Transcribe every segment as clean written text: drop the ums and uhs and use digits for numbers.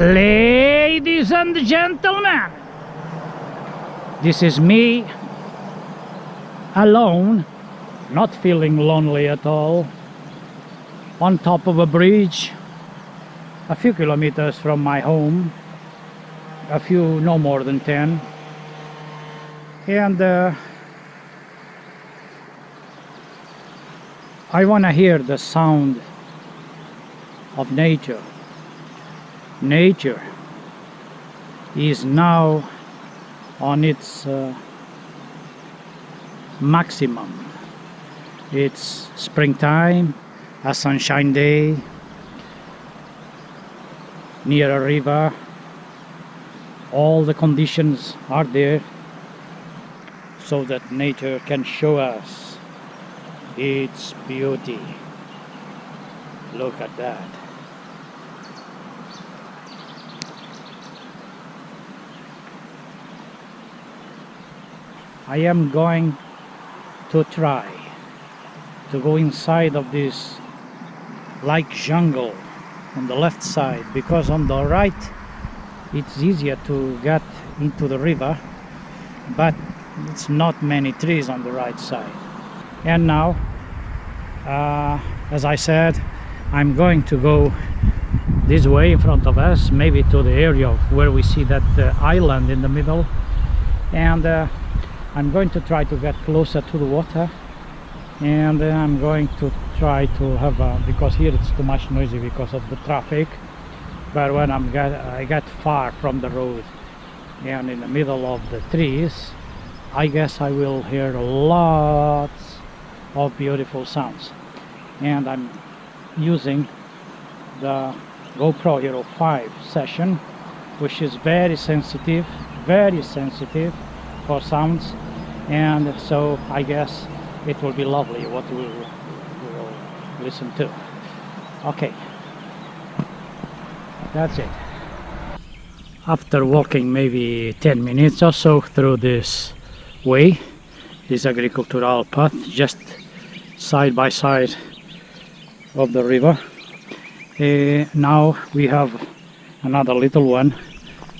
Ladies and gentlemen, this is me alone, not feeling lonely at all, on top of a bridge a few kilometers from my home, no more than 10, and I want to hear the sound of nature. Nature is now on its maximum. It's springtime, a sunshine day, near a river. All the conditions are there so that nature can show us its beauty. Look at that. I am going to try to go inside of this like jungle on the left side, because on the right it's easier to get into the river, but it's not many trees on the right side. And now, as I said, I'm going to go this way in front of us, maybe to the area where we see that island in the middle, and I'm going to try to get closer to the water, and I'm going to try to have because here it's too much noisy because of the traffic, but when I get far from the road and in the middle of the trees, I guess I will hear lots of beautiful sounds. And I'm using the GoPro Hero 5 session, which is very sensitive for sounds, and so I guess it will be lovely what we will listen to. Okay, that's it. After walking maybe 10 minutes or so through this way, this agricultural path just side by side of the river, now we have another little one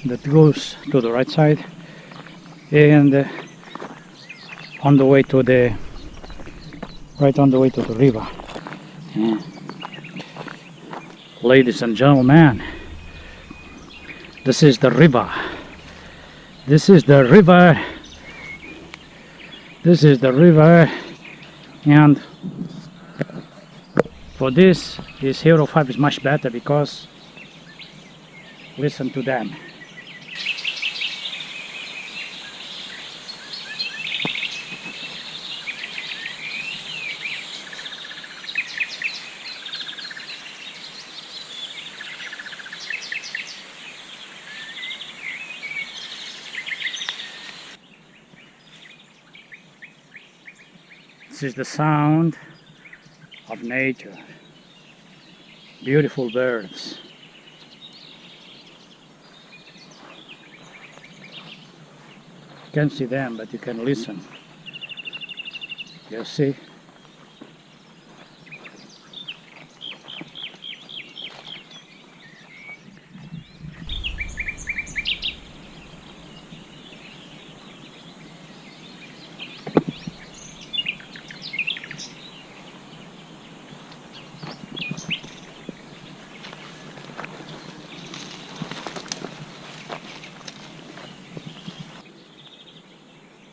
that goes to the right side, and on the way to the river. Ladies and gentlemen, this is the river. This is the river. This is the river, and for this Hero 5 is much better because listen to them. This is the sound of nature. Beautiful birds. You can't see them, but you can listen. You see?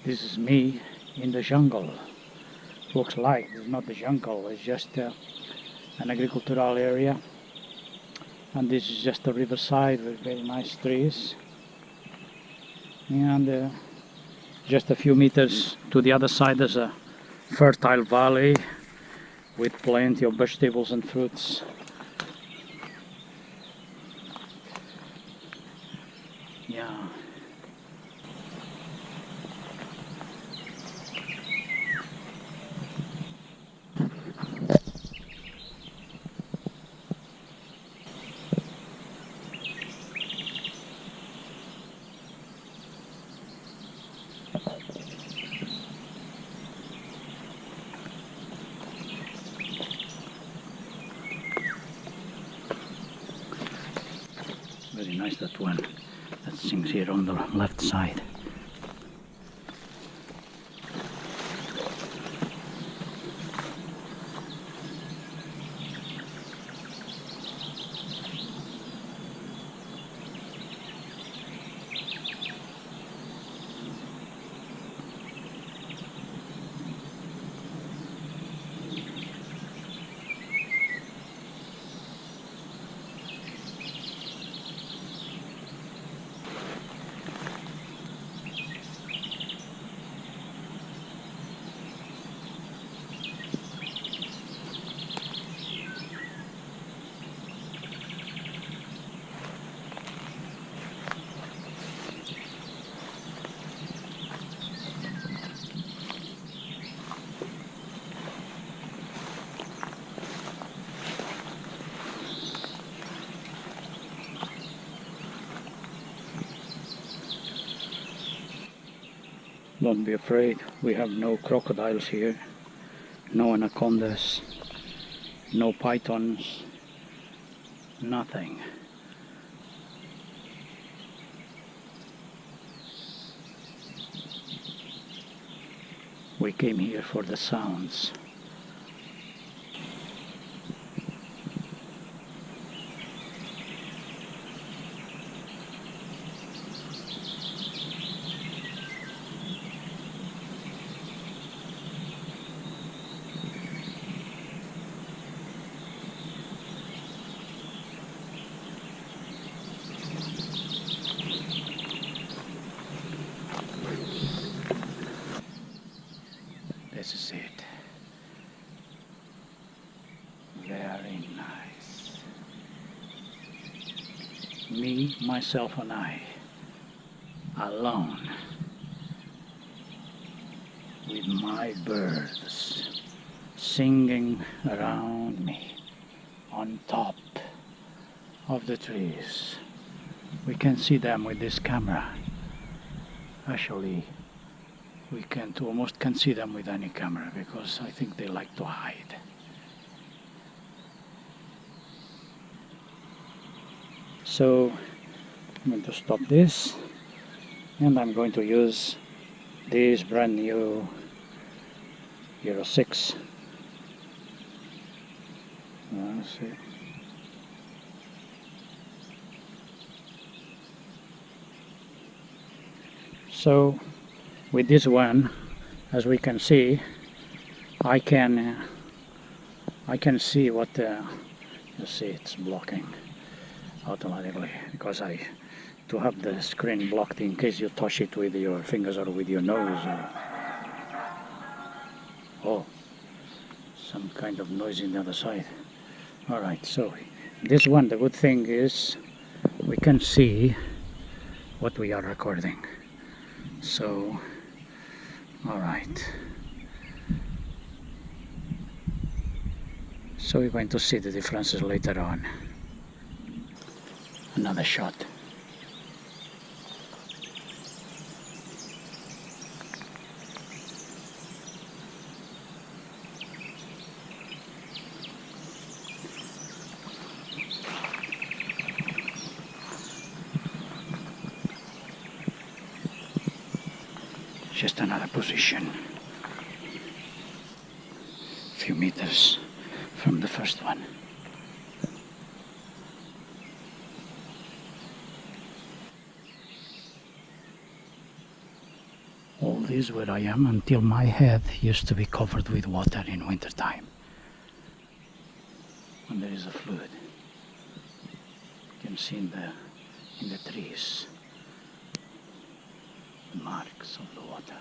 This is me in the jungle. Looks like it's not the jungle, it's just an agricultural area. And this is just the riverside with very nice trees. And just a few meters to the other side there's a fertile valley with plenty of vegetables and fruits. Yeah. recognize that one that sings here on the left side. Don't be afraid, we have no crocodiles here, no anacondas, no pythons, nothing. We came here for the sounds. This is it. Very nice. Me, myself and I, alone, with my birds singing around me on top of the trees. We can see them with this camera. Actually, we can't almost can see them with any camera because I think they like to hide. So I'm going to stop this and I'm going to use this brand new Euro 6. Let's see. So with this one, as we can see, I can see what you see it's blocking automatically because to have the screen blocked in case you touch it with your fingers or with your nose or oh, some kind of noise in the other side. Alright, so this one, the good thing is we can see what we are recording. So alright, so we're going to see the differences later on. Another shot. Just another position, a few meters from the first one. All this where I am until my head used to be covered with water in winter time when there is a flood. You can see in the trees the marks of the water.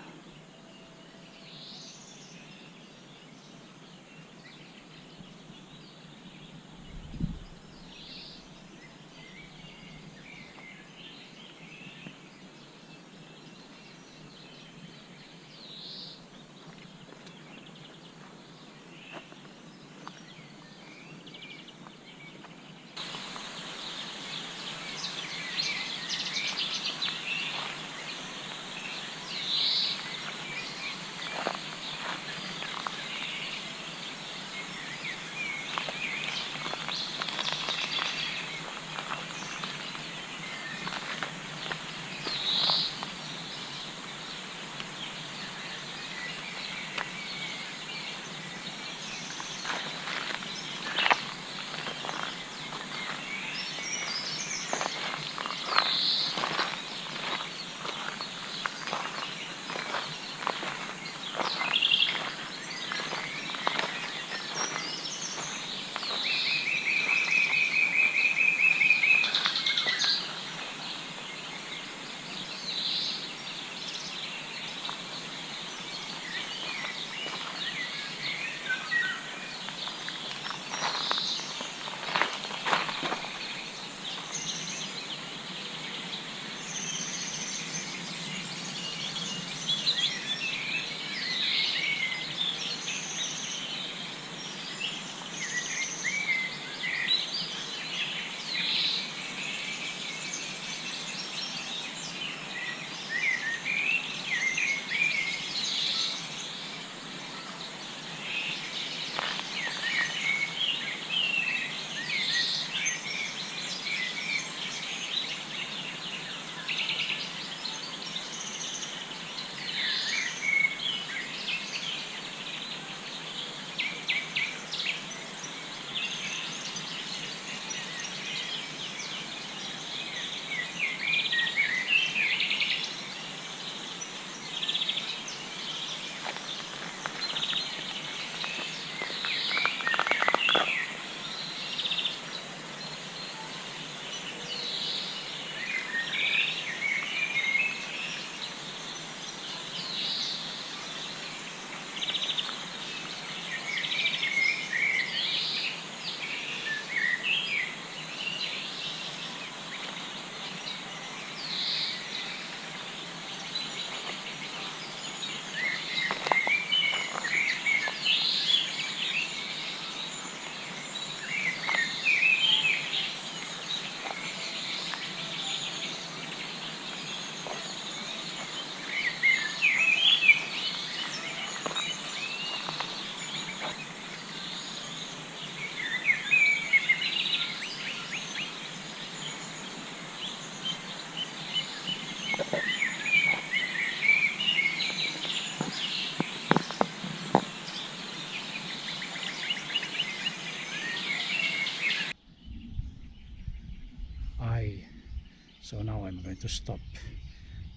to stop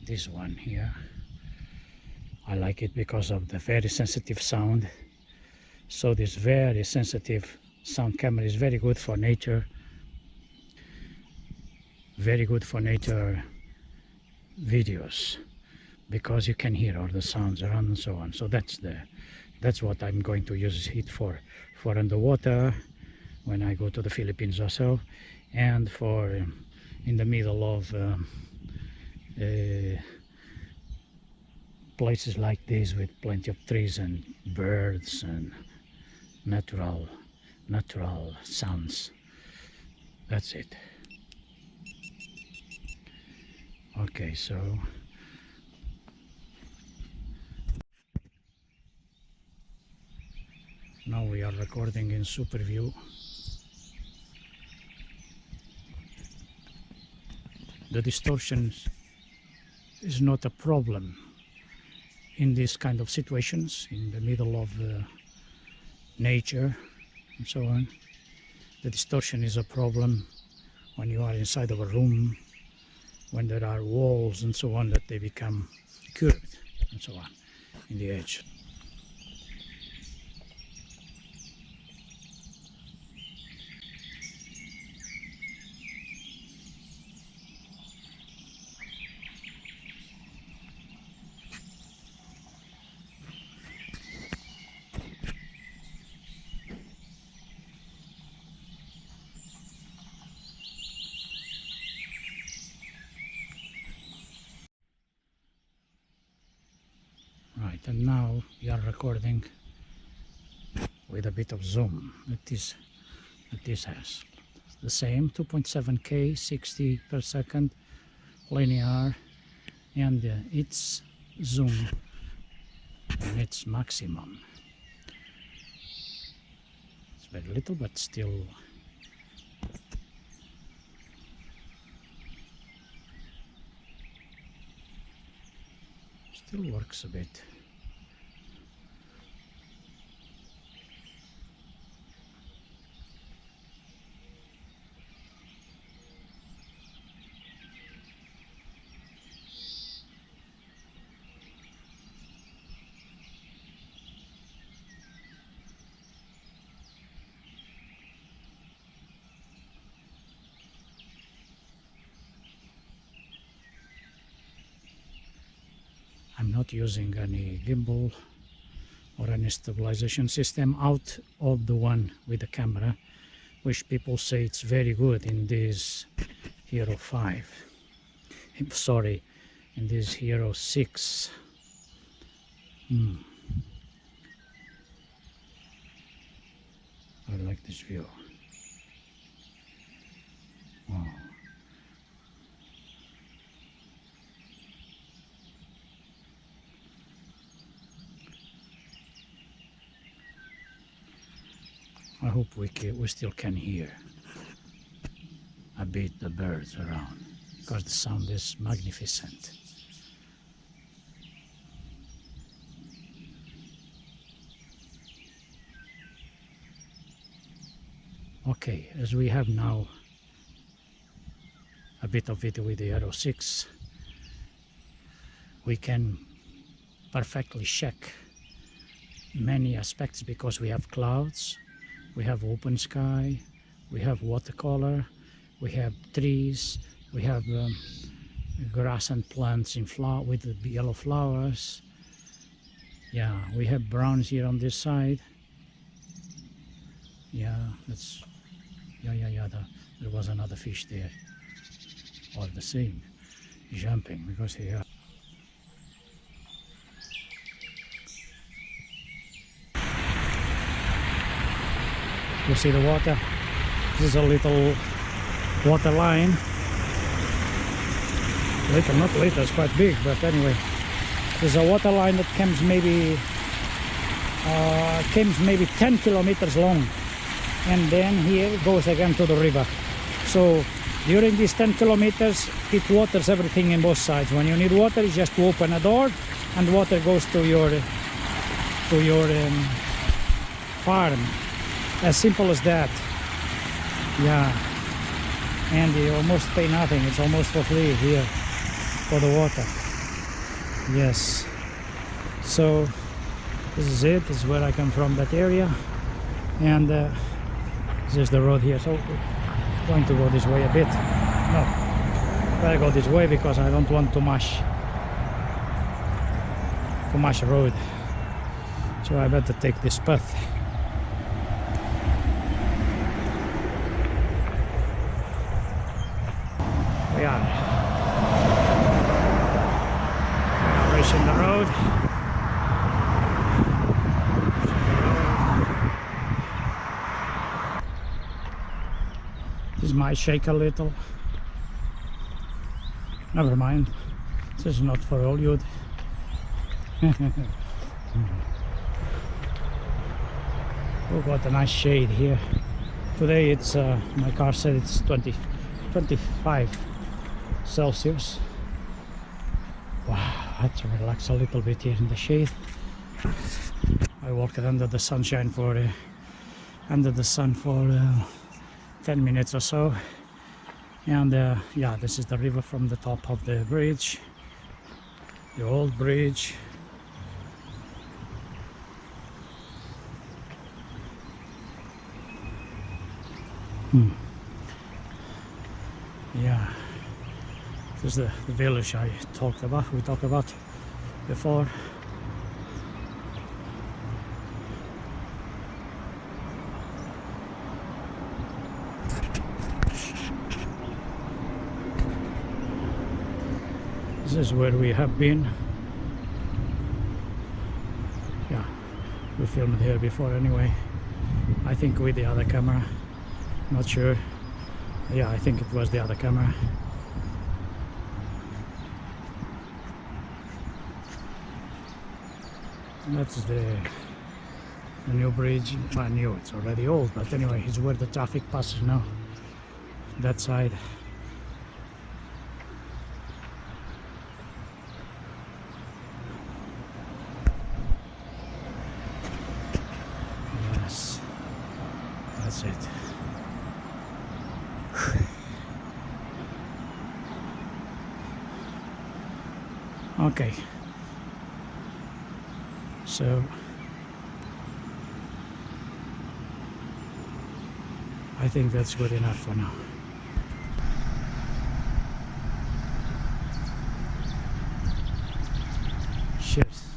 this one here. I like it because of the very sensitive sound. So this very sensitive sound camera is very good for nature. Very good for nature videos, because you can hear all the sounds around and so on. So that's what I'm going to use it for underwater when I go to the Philippines also, and for in the middle of places like this with plenty of trees and birds and natural sounds. That's it. Okay, so now we are recording in super view. The distortion is not a problem in these kind of situations, in the middle of nature and so on. The distortion is a problem when you are inside of a room, when there are walls and so on, that they become curved and so on in the edge. Right, and now we are recording with a bit of zoom that this has. The same 2.7K, 60 per second, linear, and its zoom and its maximum. It's very little, but still works a bit. I'm not using any gimbal or any stabilization system out of the one with the camera, which people say it's very good in this Hero 5. Sorry, in this Hero 6. I like this view. Wow. I hope we still can hear a bit the birds around, because the sound is magnificent. Okay, as we have now a bit of video with the Hero 6, we can perfectly check many aspects, because we have clouds, we have open sky, we have watercolor, we have trees, we have grass and plants in flower with the yellow flowers. Yeah, we have browns here on this side. Yeah, that's there was another fish there, all the same, jumping, because here. You see the water? This is a little water line. Little, not little, it's quite big, but anyway. There's a water line that comes maybe 10 kilometers long. And then here it goes again to the river. So during these 10 kilometers, it waters everything in both sides. When you need water, it's just to open a door and water goes to your farm. As simple as that. Yeah, and you almost pay nothing. It's almost for free here. for the water. Yes. So this is it. This is where I come from, that area, and this is the road here. So we're going to go this way a bit. No, better go this way because I don't want too much road. So I better take this path. We are reaching the road. This might shake a little. Never mind. This is not for all youth. Oh, what a nice shade here. Today it's my car said it's 25 Celsius. Wow, I had to relax a little bit here in the shade. I walked under the sunshine for under the sun for 10 minutes or so, and yeah, this is the river from the top of the bridge, the old bridge. Yeah, this is the village we talked about before. This is where we have been. Yeah, we filmed here before anyway. I think with the other camera, not sure. Yeah, I think it was the other camera. That's the new bridge. I knew it's already old, but anyway, it's where the traffic passes now. That side. Yes, that's it. Okay, so I think that's good enough for now. Cheers.